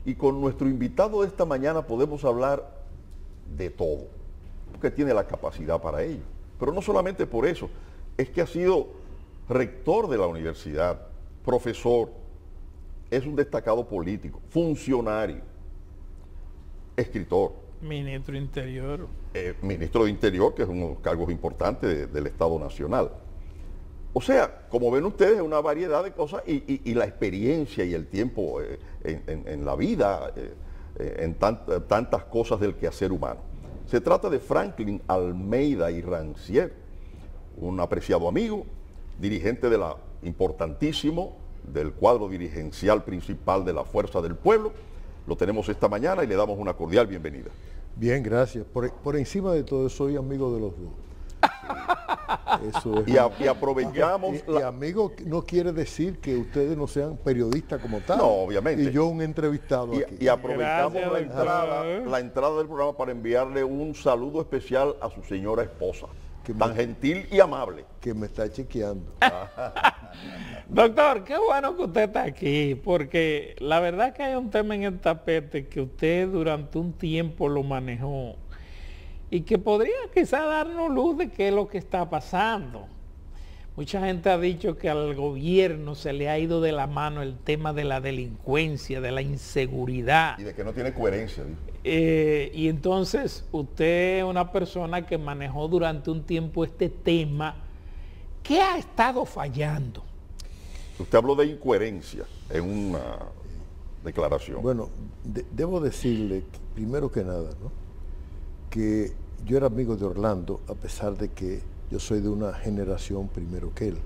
Y con nuestro invitado de esta mañana podemos hablar de todo, porque tiene la capacidad para ello. Pero no solamente por eso, es que ha sido rector de la universidad, profesor, es un destacado político, funcionario, escritor, Ministro Interior. ministro de Interior, que es uno de los cargos importantes del Estado Nacional. O sea, como ven ustedes, es una variedad de cosas y la experiencia y el tiempo en la vida, en tantas cosas del quehacer humano. Se trata de Franklin Almeida y Rancière, un apreciado amigo, dirigente de la importantísimo del cuadro dirigencial principal de la Fuerza del Pueblo. Lo tenemos esta mañana y le damos una cordial bienvenida. Bien, gracias. Por encima de todo, soy amigo de los dos. Eso es y aprovechamos... y amigo no quiere decir que ustedes no sean periodistas como tal. No, obviamente. Y yo un entrevistado aquí. Y aprovechamos Gracias, la entrada del programa para enviarle un saludo especial a su señora esposa, tan gentil y amable. Que me está chequeando. Doctor, qué bueno que usted está aquí, porque la verdad que hay un tema en el tapete que usted durante un tiempo lo manejó y que podría quizá darnos luz de qué es lo que está pasando. Mucha gente ha dicho que al gobierno se le ha ido de la mano el tema de la delincuencia, de la inseguridad. Y de que no tiene coherencia. Y entonces usted es una persona que manejó durante un tiempo este tema. ¿Qué ha estado fallando? Usted habló de incoherencia en una declaración. Bueno, debo decirle, primero que nada, ¿no?, que yo era amigo de Orlando, a pesar de que yo soy de una generación primero que él.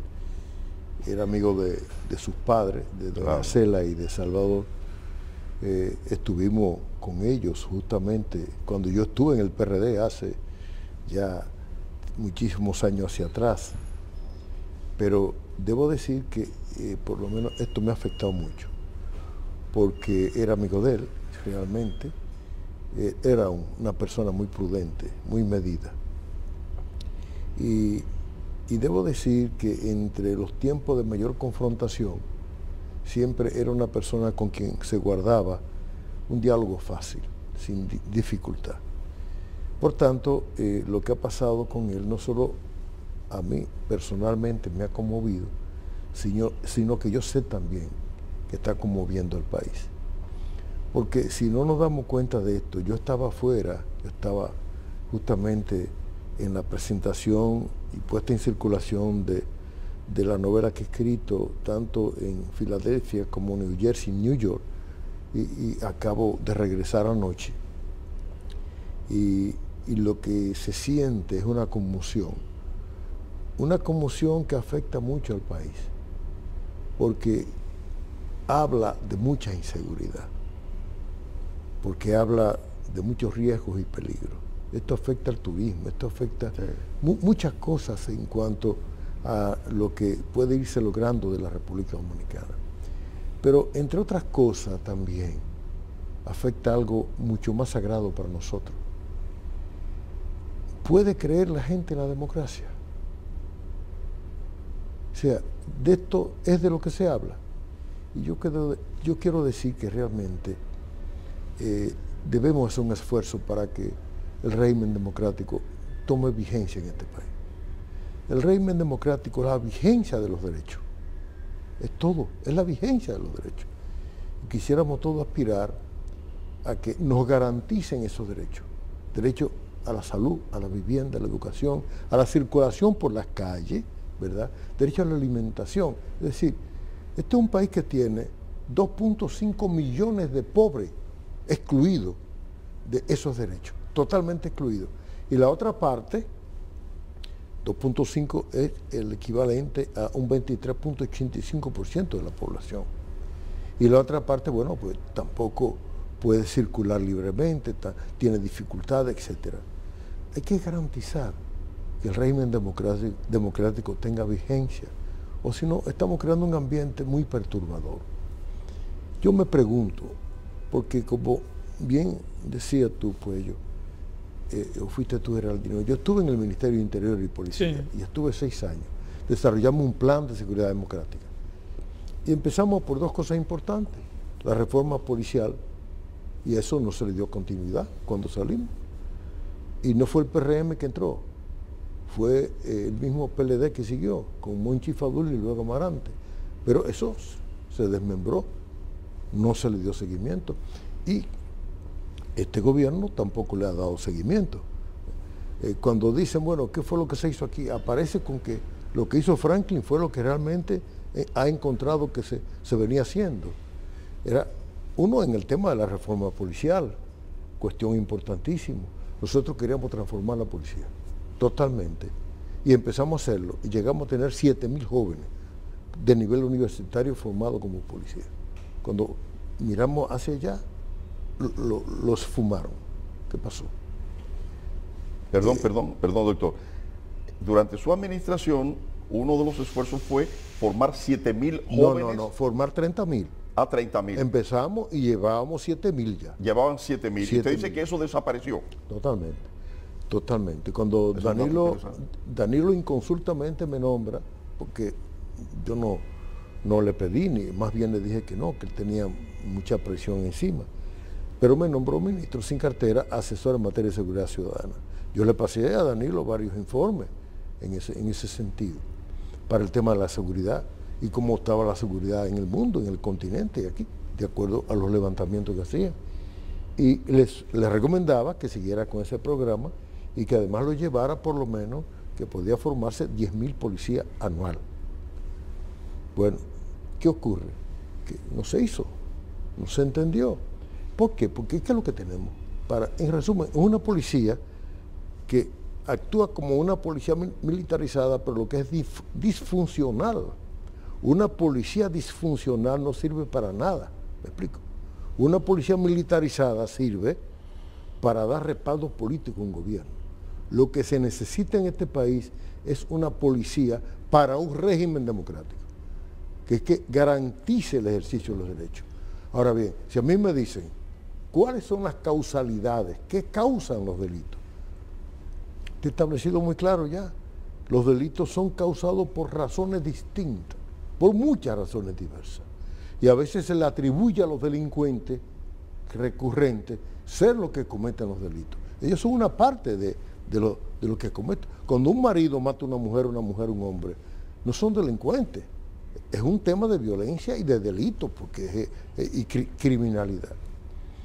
Era amigo de sus padres, de doña Cela y de Salvador. Estuvimos con ellos justamente cuando yo estuve en el PRD hace ya muchísimos años hacia atrás. Pero debo decir que por lo menos esto me ha afectado mucho, porque era amigo de él, realmente. Era una persona muy prudente, muy medida. Y debo decir que entre los tiempos de mayor confrontación, siempre era una persona con quien se guardaba un diálogo fácil, sin dificultad. Por tanto, lo que ha pasado con él no solo a mí personalmente me ha conmovido, sino que yo sé también que está conmoviendo al país. Porque si no nos damos cuenta de esto, yo estaba afuera, yo estaba justamente en la presentación y puesta en circulación de la novela que he escrito, tanto en Filadelfia como en New Jersey, New York, y acabo de regresar anoche. Y lo que se siente es una conmoción que afecta mucho al país, porque habla de mucha inseguridad, porque habla de muchos riesgos y peligros. Esto afecta al turismo, esto afecta muchas cosas en cuanto a lo que puede irse logrando de la República Dominicana. Pero entre otras cosas también afecta algo mucho más sagrado para nosotros. ¿Puede creer la gente en la democracia? O sea, de esto es de lo que se habla. Y yo quiero decir que realmente debemos hacer un esfuerzo para que el régimen democrático tome vigencia en este país. El régimen democrático es la vigencia de los derechos. Es todo, es la vigencia de los derechos. Y quisiéramos todos aspirar a que nos garanticen esos derechos. Derecho a la salud, a la vivienda, a la educación, a la circulación por las calles, ¿verdad? Derecho a la alimentación. Es decir, este es un país que tiene 2.5 millones de pobres excluidos de esos derechos, totalmente excluidos. Y la otra parte, 2.5 es el equivalente a un 23.85% de la población. Y la otra parte, bueno, pues tampoco puede circular libremente, tiene dificultades, etc. Hay que garantizar que el régimen democrático tenga vigencia, o si no, estamos creando un ambiente muy perturbador. Yo me pregunto, porque como bien decía tú, Puello, o fuiste tú, Geraldino, yo estuve en el Ministerio de Interior y Policía, y estuve 6 años. Desarrollamos un plan de seguridad democrática. Y empezamos por 2 cosas importantes: la reforma policial Y eso no se le dio continuidad cuando salimos. Y no fue el PRM que entró, fue el mismo PLD que siguió, con Monchi Fadul y luego Amarante. Pero eso se desmembró, no se le dio seguimiento. Y este gobierno tampoco le ha dado seguimiento. Cuando dicen, bueno, ¿qué fue lo que se hizo aquí? Aparece con que lo que hizo Franklin fue lo que realmente ha encontrado que se venía haciendo. Era uno en el tema de la reforma policial, cuestión importantísima. Nosotros queríamos transformar la policía, totalmente. Y empezamos a hacerlo. Y llegamos a tener 7.000 jóvenes de nivel universitario formados como policía. Cuando miramos hacia allá, los fumaron. ¿Qué pasó? Perdón, doctor. Durante su administración, uno de los esfuerzos fue formar 7.000 jóvenes. No, formar 30.000. A 30.000. Empezamos y llevábamos 7.000 ya. Llevaban 7.000. Y usted dice que eso desapareció. Totalmente. Cuando Danilo inconsultamente me nombra, porque yo no le pedí, ni más bien le dije que no, que él tenía mucha presión encima. Pero me nombró ministro sin cartera, asesor en materia de seguridad ciudadana. Yo le pasé a Danilo varios informes en ese sentido, para el tema de la seguridad y cómo estaba la seguridad en el mundo, en el continente y aquí, de acuerdo a los levantamientos que hacían. Y les recomendaba que siguiera con ese programa y que además lo llevara por lo menos, que podía formarse 10.000 policías anual. Bueno, ¿qué ocurre? Que no se hizo, no se entendió. ¿Por qué? Porque ¿qué es lo que tenemos? En resumen, una policía que actúa como una policía militarizada, pero lo que es disfuncional. Una policía disfuncional no sirve para nada, ¿me explico? Una policía militarizada sirve para dar respaldo político a un gobierno. Lo que se necesita en este país es una policía para un régimen democrático, que garantice el ejercicio de los derechos. Ahora bien, si a mí me dicen, ¿cuáles son las causalidades? ¿Qué causan los delitos? Está establecido muy claro ya. Los delitos son causados por razones distintas, por muchas razones diversas. Y a veces se le atribuye a los delincuentes recurrentes ser los que cometen los delitos. Ellos son una parte de lo que cometen. Cuando un marido mata a una mujer a un hombre, no son delincuentes. Es un tema de violencia y de delito, porque y criminalidad.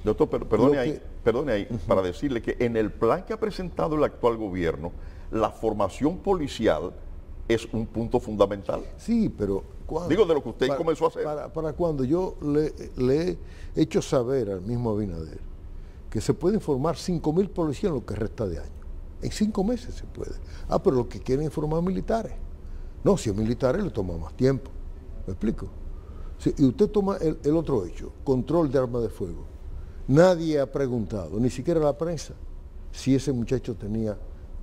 Doctor, perdone ahí, para decirle que en el plan que ha presentado el actual gobierno, la formación policial es un punto fundamental. Sí, pero digo, de lo que usted comenzó a hacer. Para cuando yo le he hecho saber al mismo Abinader que se pueden formar 5.000 policías en lo que resta de año. En 5 meses se puede. Pero lo que quieren es formar militares. No, si es militares le toma más tiempo. ¿Me explico? Y usted toma el otro hecho, control de armas de fuego. Nadie ha preguntado, ni siquiera la prensa, si ese muchacho tenía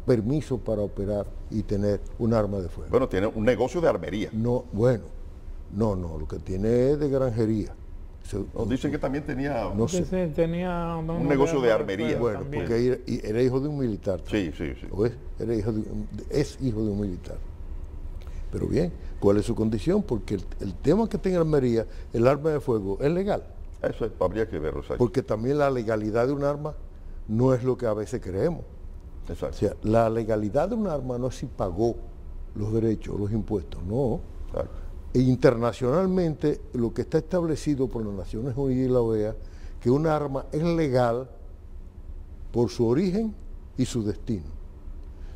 permiso para operar y tener un arma de fuego. Bueno, tiene un negocio de armería. No, lo que tiene es de granjería. Nos dicen que también tenía, tenía un negocio de armería. Bueno, también. porque era hijo de un militar. Sí. Es hijo de un militar. Pero bien, ¿cuál es su condición? Porque el tema que tenga armería, el arma de fuego, es legal. Eso habría que verlo, exacto. Porque también la legalidad de un arma no es lo que a veces creemos. Exacto. O sea, la legalidad de un arma no es si pagó los derechos, los impuestos, no. Exacto. E internacionalmente, lo que está establecido por las Naciones Unidas y la OEA, que un arma es legal por su origen y su destino.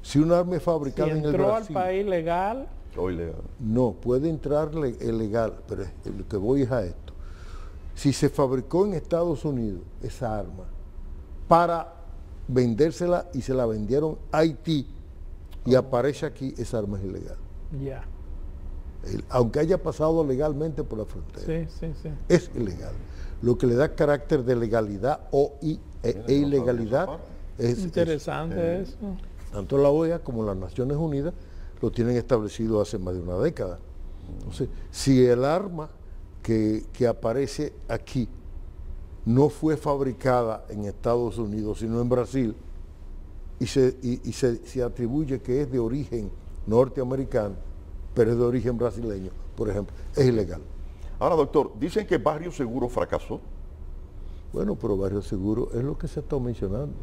Si un arma es fabricada en el Brasil... entró al país legal... O ilegal. No, puede entrar legal, pero lo que voy es a esto. Si se fabricó en Estados Unidos esa arma para vendérsela y se la vendieron a Haití y aparece aquí, esa arma es ilegal. Ya. Aunque haya pasado legalmente por la frontera. Sí. Es ilegal. Lo que le da carácter de legalidad e ilegalidad es interesante eso. Tanto la OEA como las Naciones Unidas lo tienen establecido hace más de una década. Entonces, si el arma que aparece aquí no fue fabricada en Estados Unidos, sino en Brasil, y se atribuye que es de origen norteamericano, pero es de origen brasileño, por ejemplo, es ilegal. Ahora, doctor, dicen que Barrio Seguro fracasó. Bueno, pero barrio seguro es lo que se está mencionando.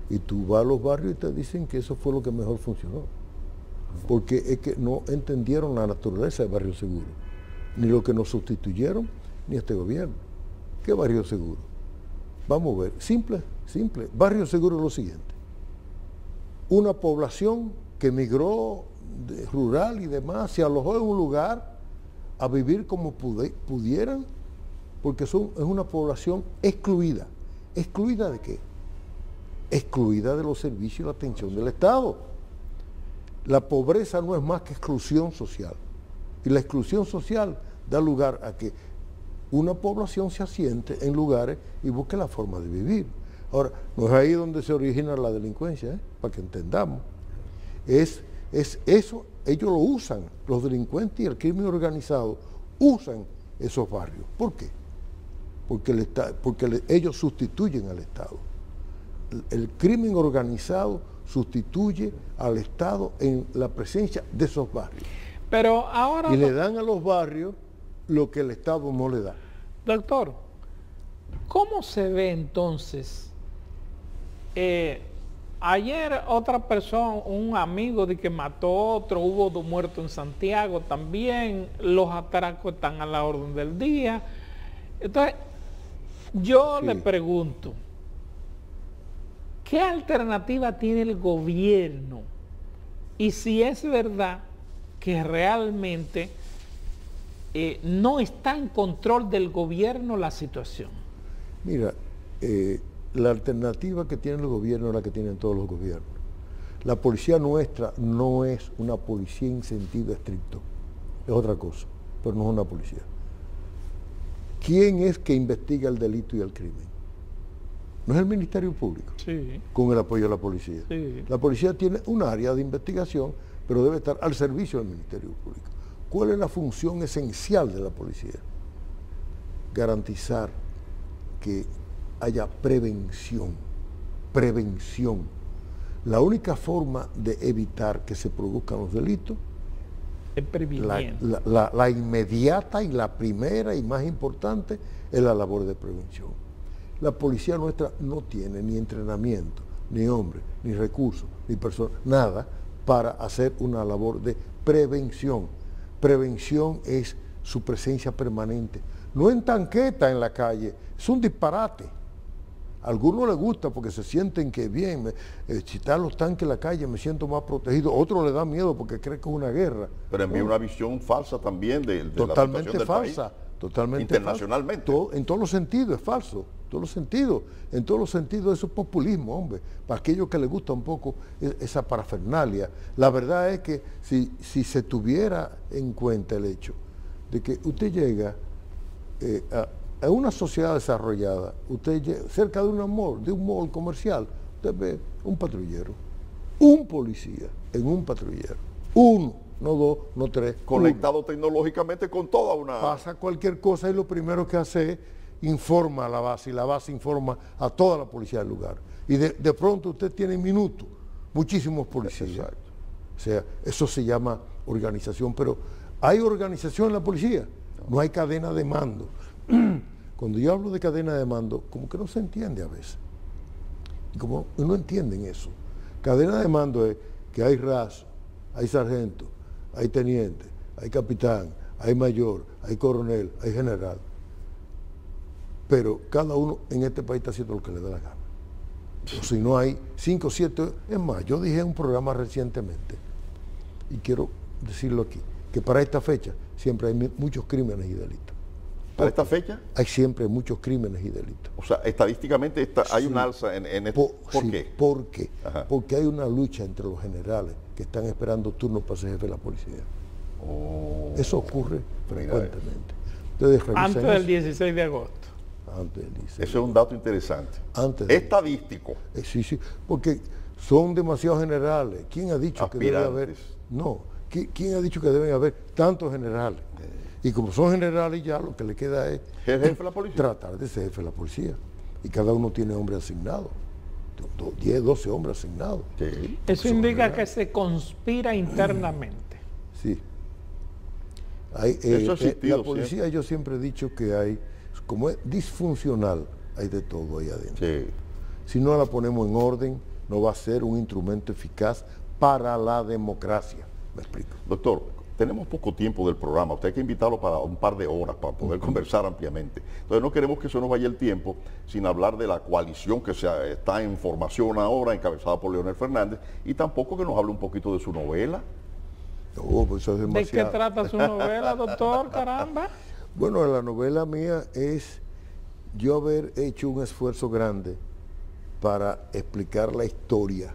Y tú vas a los barrios y te dicen que eso fue lo que mejor funcionó. Porque es que no entendieron la naturaleza de barrio seguro. Ni lo que nos sustituyeron, ni este gobierno. ¿Qué barrio seguro? Vamos a ver, simple. Barrio seguro es lo siguiente. Una población que migró de rural y demás, se alojó en un lugar a vivir como pudieran, porque es una población excluida. ¿Excluida de qué? Excluida de los servicios y la atención del Estado. La pobreza no es más que exclusión social. Y la exclusión social da lugar a que una población se asiente en lugares y busque la forma de vivir. Ahora, no es ahí donde se origina la delincuencia, para que entendamos. Es eso, ellos lo usan, los delincuentes y el crimen organizado usan esos barrios. ¿Por qué? Porque ellos sustituyen al Estado. El crimen organizado sustituye al Estado en la presencia de esos barrios. Pero ahora... Y le dan a los barrios lo que el Estado no le da. Doctor, ¿cómo se ve entonces? Ayer otra persona, un amigo de que mató a otro, hubo 2 muertos en Santiago también, los atracos están a la orden del día. Entonces, yo le pregunto, ¿qué alternativa tiene el gobierno? Y si es verdad que realmente no está en control del gobierno la situación. Mira, la alternativa que tiene el gobierno es la que tienen todos los gobiernos. La policía nuestra no es una policía en sentido estricto, es otra cosa, pero no es una policía. ¿Quién es que investiga el delito y el crimen? No es el Ministerio Público, Sí. con el apoyo de la policía. Sí. La policía tiene un área de investigación, pero debe estar al servicio del Ministerio Público. ¿Cuál es la función esencial de la policía? Garantizar que haya prevención. La única forma de evitar que se produzcan los delitos, El prevenimiento. la inmediata y la primera y más importante, es la labor de prevención. La policía nuestra no tiene ni entrenamiento, ni hombres, ni recursos, ni personas, nada para hacer una labor de prevención. Prevención es su presencia permanente. No en tanqueta en la calle, es un disparate. A algunos les gusta porque se sienten que bien, si están los tanques en la calle me siento más protegido. Otros les da miedo porque creen que es una guerra. Pero envía una visión falsa también de Totalmente la situación del falsa, país. totalmente Internacionalmente. falsa. En todos los sentidos es falso, en todos los sentidos eso es populismo, hombre, para aquellos que les gusta un poco esa parafernalia. La verdad es que si se tuviera en cuenta el hecho de que usted llega a una sociedad desarrollada, usted llega cerca de un mall comercial, usted ve un patrullero, un policía en un patrullero, uno, no 2, no 3, Conectado tecnológicamente con toda una... pasa cualquier cosa y lo primero que hace es informa a la base y la base informa a toda la policía del lugar. Y de pronto usted tiene en minutos muchísimos policías. Exacto. O sea, eso se llama organización, pero ¿hay organización en la policía? No hay cadena de mando. Cuando yo hablo de cadena de mando, como que no se entiende a veces. Y como no entienden eso. Cadena de mando es que hay raso, hay sargento, hay teniente, hay capitán, hay mayor, hay coronel, hay general. Pero cada uno en este país está haciendo lo que le da la gana. O si no hay 5 o 7, es más, yo dije en un programa recientemente, y quiero decirlo aquí, que para esta fecha siempre hay muchos crímenes y delitos. ¿Para esta fecha? Hay siempre muchos crímenes y delitos. O sea, estadísticamente hay un alza en esto. ¿Por sí, qué? ¿Por qué? Ajá. Porque hay una lucha entre los generales que están esperando turnos para ser jefe de la policía. Oh. Eso ocurre frecuentemente. Ustedes revisen Antes del eso. 16 de agosto. Antes del 16. Eso es un dato interesante. Antes del- Estadístico. Sí, porque son demasiados generales. ¿Quién ha dicho que debe haber? Aspirantes. No. ¿Quién ha dicho que deben haber tantos generales? Y como son generales ya lo que le queda es Jefe de la policía. tratar de ser jefe de la policía. Y cada uno tiene hombres asignados. 10, 12 hombres asignados. Sí. Eso son indica generales. que se conspira internamente. Sí. Hay, Eso ha existido la policía, yo siempre he dicho que hay, como es disfuncional hay de todo ahí adentro. Sí. Si no la ponemos en orden, no va a ser un instrumento eficaz para la democracia. ¿Me explico? Doctor, tenemos poco tiempo del programa. Usted hay que invitarlo para un par de horas para poder conversar ampliamente. Entonces no queremos que se nos vaya el tiempo sin hablar de la coalición que está en formación ahora, encabezada por Leonel Fernández, y tampoco que nos hable un poquito de su novela. No, pues eso es ¿De demasiado. qué trata su novela, doctor? Caramba. Bueno, la novela mía es yo haber hecho un esfuerzo grande para explicar la historia,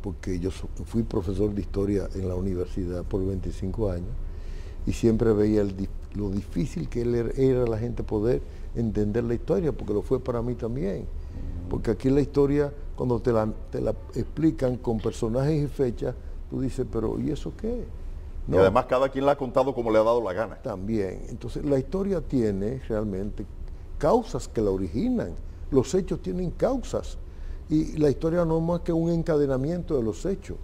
porque yo fui profesor de historia en la universidad por 25 años y siempre veía lo difícil que era la gente poder entender la historia, porque lo fue para mí también. Porque aquí la historia, cuando te la explican con personajes y fechas, tú dices, pero ¿y eso qué? Y además cada quien la ha contado como le ha dado la gana. También. Entonces la historia tiene realmente causas que la originan. Los hechos tienen causas. Y la historia no es más que un encadenamiento de los hechos.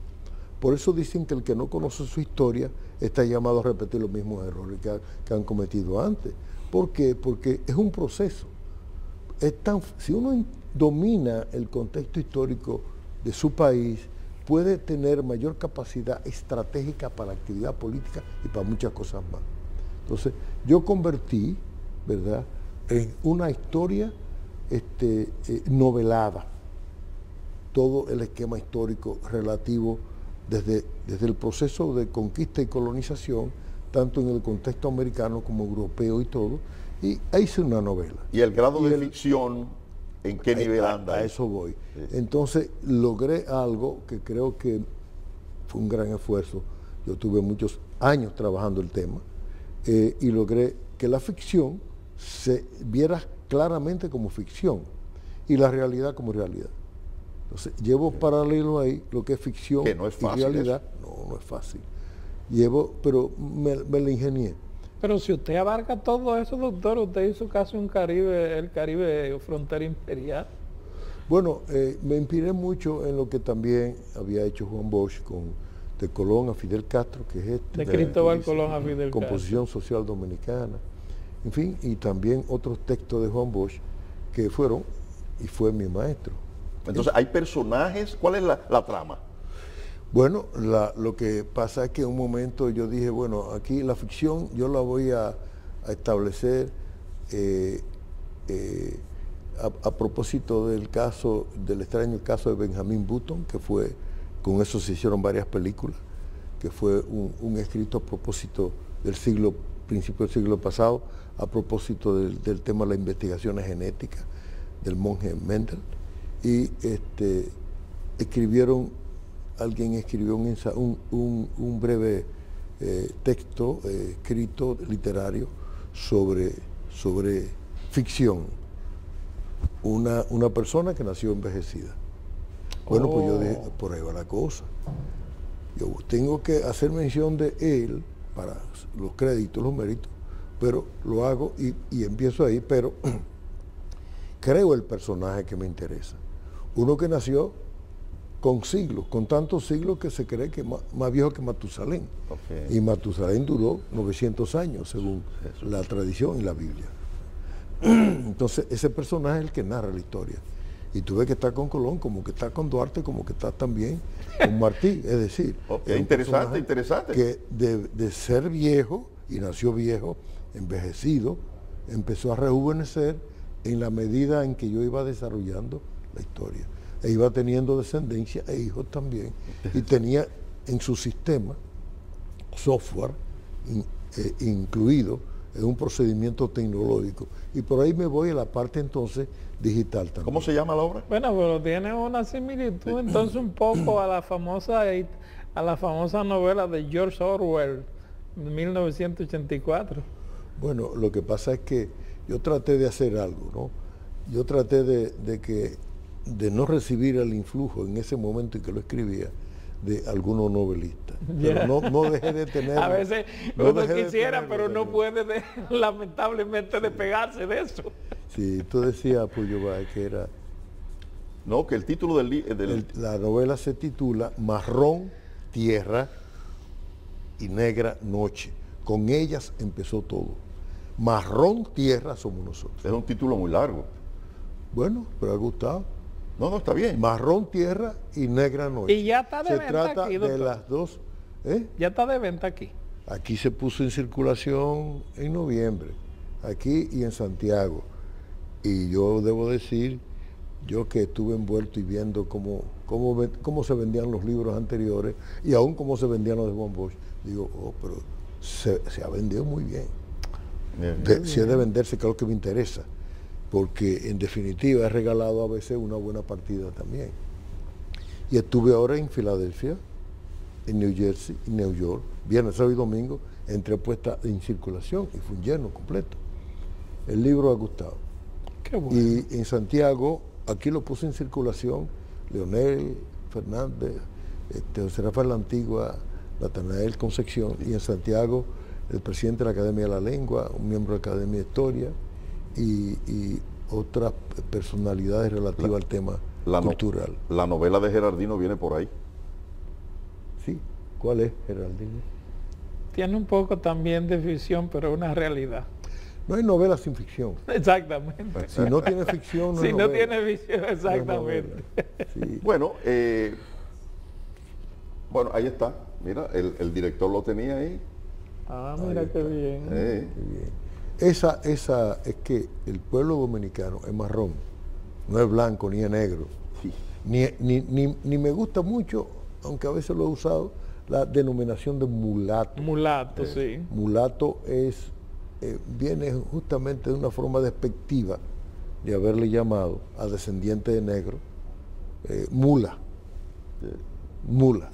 Por eso dicen que el que no conoce su historia está llamado a repetir los mismos errores que han cometido antes. ¿Por qué? Porque es un proceso. Si uno domina el contexto histórico de su país, puede tener mayor capacidad estratégica para la actividad política y para muchas cosas más. Entonces, yo convertí, ¿verdad?, en una historia novelada todo el esquema histórico relativo desde el proceso de conquista y colonización, tanto en el contexto americano como europeo y todo, y hice una novela. ¿Y el grado de ficción en qué nivel anda? A eso voy. Sí. Entonces logré algo que creo que fue un gran esfuerzo. Yo tuve muchos años trabajando el tema y logré que la ficción se viera claramente como ficción y la realidad como realidad. Entonces, llevo paralelo ahí lo que es ficción que no es fácil y realidad. No es fácil. Pero me la ingenié. Pero si usted abarca todo eso, doctor, usted hizo casi el Caribe frontera imperial. Bueno, me inspiré mucho en lo que también había hecho Juan Bosch de Colón a Fidel Castro, que es de Cristóbal Colón a Fidel Castro. Composición social dominicana. En fin, y también otros textos de Juan Bosch que fueron y fue mi maestro. Entonces, ¿hay personajes? ¿Cuál es la trama? Bueno, lo que pasa es que en un momento yo dije, bueno, aquí la ficción yo la voy a establecer a propósito del extraño caso de Benjamin Button, que fue, con eso se hicieron varias películas, que fue un escrito a propósito del principio del siglo pasado, a propósito del tema de las investigaciones genéticas del monje Mendel. Y alguien escribió un breve texto escrito literario sobre ficción. Una persona que nació envejecida. Bueno, pues yo dije, por ahí va la cosa. Yo tengo que hacer mención de él para los créditos, los méritos, pero lo hago y empiezo ahí, pero creo el personaje que me interesa. Uno que nació con siglos, con tantos siglos que se cree que es más viejo que Matusalén. Okay. Y Matusalén duró 900 años, según la tradición y la Biblia. Entonces, ese personaje es el que narra la historia. Y tú ves que está con Colón, como que está con Duarte, como que está también con Martí. Es decir, es interesante. Que de ser viejo, y nació viejo, envejecido, empezó a rejuvenecer en la medida en que yo iba desarrollando la historia. E iba teniendo descendencia e hijos también. Y tenía en su sistema software incluido en un procedimiento tecnológico. Y por ahí me voy a la parte entonces digital también. ¿Cómo se llama la obra? Bueno, pero tiene una similitud entonces un poco a la famosa novela de George Orwell, de 1984. Bueno, lo que pasa es que yo traté de hacer algo, ¿no? Yo traté de no recibir el influjo en ese momento en que lo escribía de algunos novelistas. Pero no dejé de tener. A veces uno quisiera, pero no puede lamentablemente despegarse de eso. Sí, tú decías, Puyo Bay, que era... No, que el título la novela se titula Marrón, Tierra y Negra Noche. Con ellas empezó todo. Marrón, Tierra somos nosotros. Es un título muy largo. Bueno, pero ha gustado. No, no, está bien. Marrón tierra y negra noche. Y ya está de Se venta trata aquí, de doctor. las dos. ¿Eh? Ya está de venta aquí. Aquí se puso en circulación en noviembre, aquí y en Santiago. Y yo debo decir, yo que estuve envuelto y viendo cómo se vendían los libros anteriores y aún cómo se vendían los de Juan Bosch, digo, oh, pero se ha vendido muy bien. Si es de venderse, claro que me interesa, porque en definitiva he regalado a veces una buena partida también. Y estuve ahora en Filadelfia, en New Jersey, en New York, viernes, sábado y domingo, entré puesta en circulación y fue un lleno completo. El libro ha gustado. Qué bueno. Y en Santiago, aquí lo puse en circulación, Leonel Fernández, José Rafael La Antigua, Natanael Concepción, y en Santiago el presidente de la Academia de la Lengua, un miembro de la Academia de Historia y otras personalidades relativas al tema cultural. La novela de Gerardino viene por ahí. Sí, ¿cuál es, Geraldino? Tiene un poco también de ficción, pero es una realidad. No hay novela sin ficción. Exactamente. Si no tiene ficción, no Si es no novela. tiene ficción, exactamente. Sí. Bueno, bueno, ahí está. Mira, el director lo tenía ahí. Ah, mira qué bien. Muy bien. Esa es que el pueblo dominicano es marrón, no es blanco ni es negro. Sí. Ni me gusta mucho, aunque a veces lo he usado, la denominación de mulato. Mulato, sí. Mulato viene justamente de una forma despectiva de haberle llamado a descendiente de negro mula. Mula.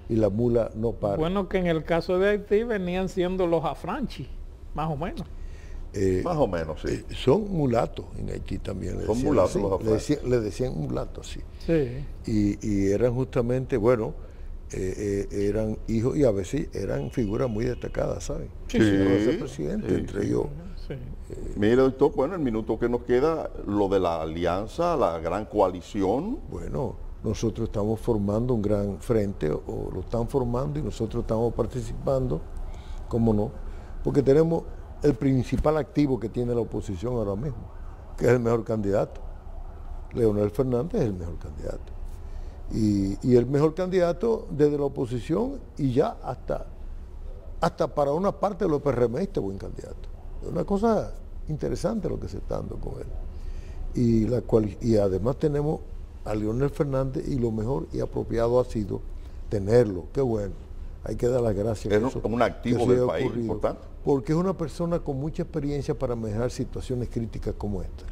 Y la mula no para. Bueno, que en el caso de Haití venían siendo los afranchi, más o menos. Más o menos, sí. Son mulatos en Haití también. Son mulatos así, los afranchi. le decían mulatos, sí. Sí. Y eran justamente, bueno, eran hijos y a veces eran figuras muy destacadas, ¿saben? Sí, Llegaron a ser sí, presidente, sí, entre sí. ellos. Sí. Mire, doctor, bueno, el minuto que nos queda, lo de la alianza, la gran coalición. Bueno, nosotros estamos formando un gran frente, o lo están formando, y nosotros estamos participando, ¿cómo no? Porque tenemos el principal activo que tiene la oposición ahora mismo, que es el mejor candidato. Leonel Fernández es el mejor candidato. Y el mejor candidato desde la oposición y ya hasta para una parte de los PRMistas buen candidato. Es una cosa interesante lo que se está dando con él. Y además tenemos a Leonel Fernández, y lo mejor y apropiado ha sido tenerlo. Qué bueno. Hay que dar las gracias. Es un activo del país importante. Porque es una persona con mucha experiencia para manejar situaciones críticas como esta.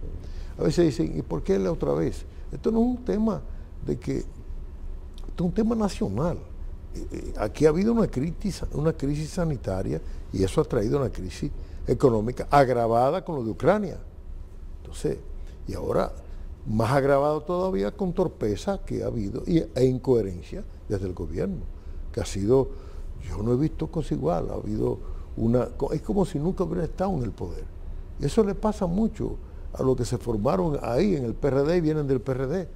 A veces dicen, ¿y por qué la otra vez? Esto no es un tema de que... Esto es un tema nacional. Aquí ha habido una crisis sanitaria, y eso ha traído una crisis económica agravada con lo de Ucrania. Entonces, y ahora más agravado todavía con torpeza que ha habido e incoherencia desde el gobierno, que ha sido, yo no he visto cosa igual, ha habido es como si nunca hubiera estado en el poder. Y eso le pasa mucho a los que se formaron ahí en el PRD y vienen del PRD.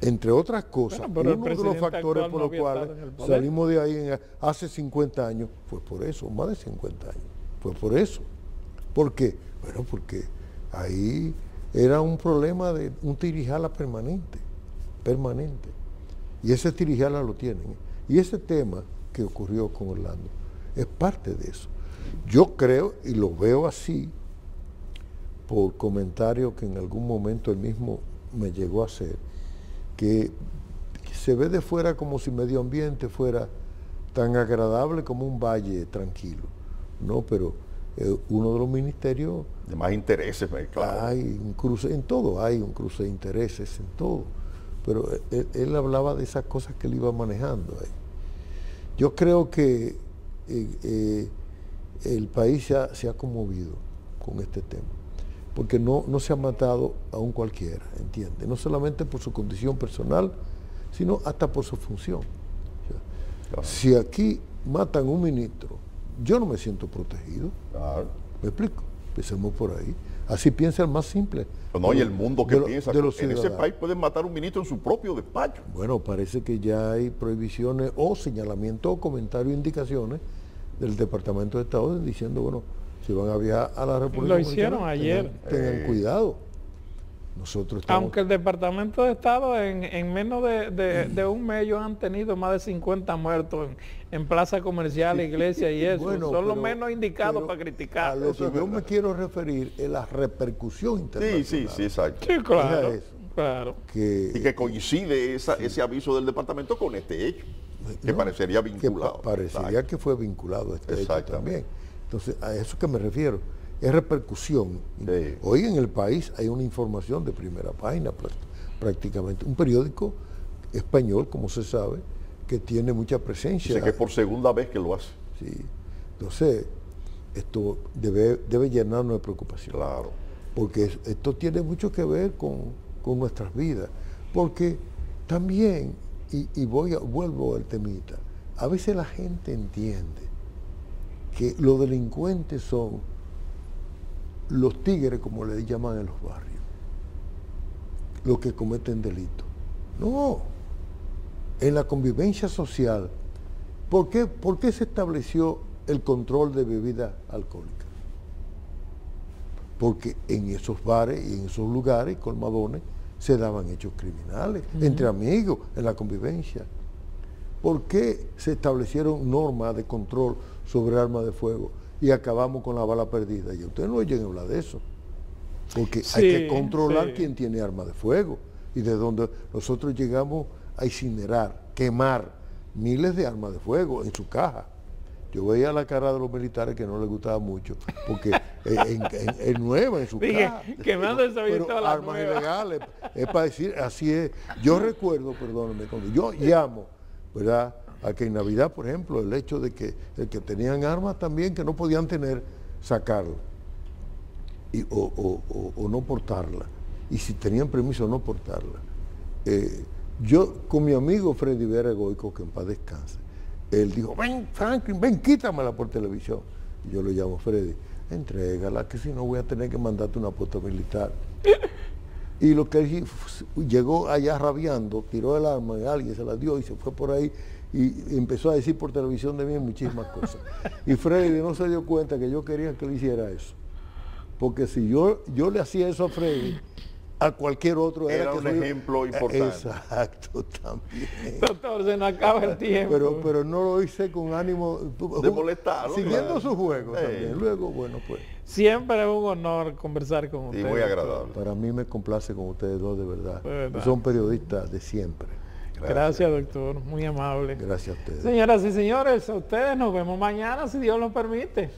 Entre otras cosas, bueno, uno de los factores por los cuales salimos de ahí hace 50 años, fue por eso, más de 50 años, fue por eso. ¿Por qué? Bueno, porque ahí era un problema de un tirijala permanente. Y ese tirijala lo tienen. Y ese tema que ocurrió con Orlando es parte de eso. Yo creo, y lo veo así, por comentarios que en algún momento él mismo me llegó a hacer, que se ve de fuera como si medio ambiente fuera tan agradable como un valle tranquilo. No, pero uno de los ministerios... De más intereses, claro. Hay un cruce, en todo hay un cruce de intereses, en todo. Pero él hablaba de esas cosas que él iba manejando ahí. Yo creo que el país se ha conmovido con este tema, porque no se ha matado a un cualquiera, ¿entiende? No solamente por su condición personal, sino hasta por su función. O sea, claro. Si aquí matan un ministro, yo no me siento protegido. Claro. ¿Me explico? Empecemos por ahí. Así piensa el más simple. No, y el mundo que piensa que en ese ciudadanos. país pueden matar a un ministro en su propio despacho. Bueno, parece que ya hay prohibiciones o señalamientos o comentarios e indicaciones del Departamento de Estado diciendo, bueno, si van a viajar a la República Lo hicieron ayer. Tengan cuidado. Nosotros estamos... Aunque el Departamento de Estado en menos de un mes ellos han tenido más de 50 muertos en plaza comercial, iglesia y eso. Bueno, son los pero- menos indicados pero para criticar. A lo Eso que es yo verdad. me quiero referir es la repercusión internacional. Sí, exacto. Sí, claro, Deja eso. claro. Que, Y que coincide ese aviso del departamento con este hecho, que no, parecería que vinculado. parecería Exacto. que fue vinculado a este hecho Exactamente. también. Entonces, a eso que me refiero, es repercusión. Sí. Hoy en el país hay una información de primera página prácticamente, un periódico español, como se sabe, que tiene mucha presencia. Dice que es por segunda vez que lo hace. Sí. Entonces, esto debe llenarnos de preocupación. Claro. Porque esto tiene mucho que ver con nuestras vidas. Porque también, vuelvo al temita, a veces la gente entiende que los delincuentes son los tigres, como le llaman en los barrios, los que cometen delitos. No, en la convivencia social, ¿por qué se estableció el control de bebidas alcohólicas? Porque en esos bares y en esos lugares, colmadones, se daban hechos criminales, entre amigos, en la convivencia. ¿Por qué se establecieron normas de control sobre armas de fuego y acabamos con la bala perdida? Y ustedes no oyen hablar de eso. Porque Sí, hay que controlar sí. quién tiene armas de fuego y de donde nosotros llegamos a incinerar, quemar miles de armas de fuego en su caja. Yo veía la cara de los militares que no les gustaba mucho, porque es nueva en su Dije, caja. quemando esa Pero pistola armas nueva. ilegales, es para decir, así es. Yo recuerdo, perdónenme, cuando yo llamo, ¿verdad?, a que en Navidad, por ejemplo, el hecho de que el que tenían armas también, que no podían tener, sacarlo. O no portarla. Y si tenían permiso, no portarla. Yo, con mi amigo Freddy Vera Goico, que en paz descanse, él dijo, ven Franklin, ven, quítamela por televisión. Y yo lo llamo, Freddy, entrégala, que si no voy a tener que mandarte una puesta militar. Y lo que él llegó allá rabiando, tiró el arma y alguien se la dio y se fue por ahí y empezó a decir por televisión de mí muchísimas cosas. Y Freddy no se dio cuenta que yo quería que le hiciera eso. Porque si yo le hacía eso a Freddy, a cualquier otro Era que un soy- ejemplo importante. Exacto, también. Doctor, se nos acaba el tiempo. Pero no lo hice con ánimo De molestarlo, siguiendo claro. su juego Sí. también. Luego, bueno, pues Siempre es un honor conversar con Y usted. muy doctor. agradable. para mí me complace con ustedes dos, de verdad. De verdad. Son periodistas de siempre. Gracias, doctor. Muy amable. Gracias a ustedes. Señoras y señores, a ustedes nos vemos mañana, si Dios lo permite.